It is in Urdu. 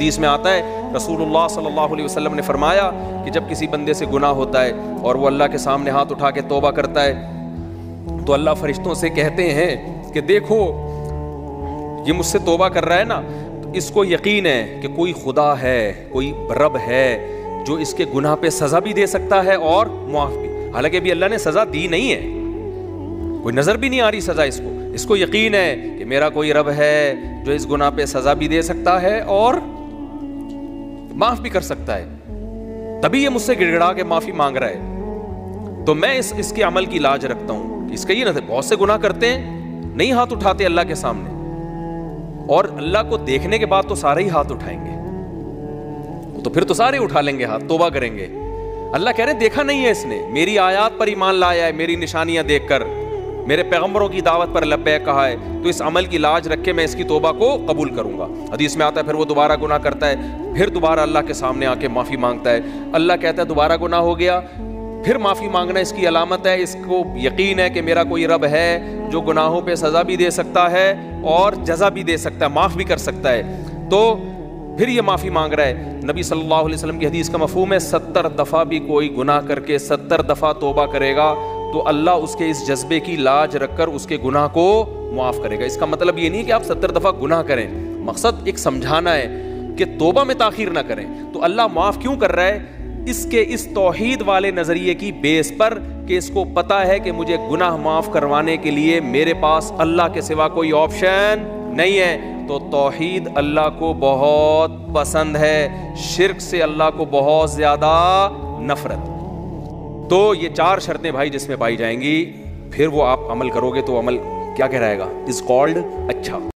حدیث میں آتا ہے رسول اللہ صلی اللہ علیہ وسلم نے فرمایا کہ جب کسی بندے سے گناہ ہوتا ہے اور وہ اللہ کے سامنے ہاتھ اٹھا کے توبہ کرتا ہے تو اللہ فرشتوں سے کہتے ہیں کہ دیکھو یہ مجھ سے توبہ کر رہا ہے نا، تو اس کو یقین ہے کہ کوئی خدا ہے، کوئی رب ہے جو اس کے گناہ پہ سزا بھی دے سکتا ہے اور معاف بھی۔ حالانکہ ابھی اللہ نے سزا دی نہیں ہے، کوئی نظر بھی نہیں آ رہی سزا اس کو یقین ہے کہ میرا کوئی رب ہے جو اس گناہ پہ سزا بھی دے سکتا ہے اور معاف بھی کر سکتا ہے، تبھی یہ مجھ سے گڑ گڑا کے معافی مانگ رہا ہے۔ تو میں اس کے عمل کی لاج رکھتا ہوں۔ اس کا یہ نہ بہت سے گناہ کرتے ہیں، نہیں ہاتھ اٹھاتے اللہ کے سامنے، اور اللہ کو دیکھنے کے بعد تو سارے ہی ہاتھ اٹھائیں گے، تو پھر تو سارے اٹھا لیں گے ہاتھ، توبہ کریں گے۔ اللہ کہہ رہے ہیں دیکھا نہیں ہے اس نے، میری آیات پر ایمان لایا ہے، میری نشانیاں دیکھ کر، میرے پیغمبروں کی دعوت پر لبیک کہا ہے، تو اس عمل کی لاج رکھ کے میں اس کی توبہ کو قبول کروں گا۔ حدیث میں آتا ہے پھر وہ دوبارہ گناہ کرتا ہے، پھر دوبارہ اللہ کے سامنے آ کے معافی مانگتا ہے، اللہ کہتا ہے دوبارہ گناہ ہو گیا، پھر معافی مانگنا اس کی علامت ہے، اس کو یقین ہے کہ میرا کوئی رب ہے جو گناہوں پہ سزا بھی دے سکتا ہے اور جزا بھی دے سکتا ہے، معاف بھی کر سکتا ہے، تو پھر یہ معافی مانگ رہا ہے۔ نبی صلی اللہ علیہ وسلم کی حدیث کا مفہوم ہے 70 دفعہ بھی کوئی گناہ کر کے 70 دفعہ توبہ کرے گا تو اللہ اس کے اس جذبے کی لاج رکھ کر اس کے گناہ کو معاف کرے گا۔ اس کا مطلب یہ نہیں کہ آپ 70 دفعہ گناہ کریں، مقصد ایک سمجھانا ہے کہ توبہ میں تاخیر نہ کریں۔ تو اللہ معاف کیوں کر رہا ہے؟ اس کے اس توحید والے نظریے کی بیس پر کہ اس کو پتا ہے کہ مجھے گناہ معاف کروانے کے لیے میرے پاس اللہ کے سوا کوئی آپشن نہیں ہے۔ تو توحید اللہ کو بہت پسند ہے، شرک سے اللہ کو بہت زیادہ نفرت۔ تو یہ 4 شرطیں بھائی جس میں پائی جائیں گی، پھر وہ آپ عمل کرو گے تو عمل کیا کہلائے گا؟ از کالڈ اچھا۔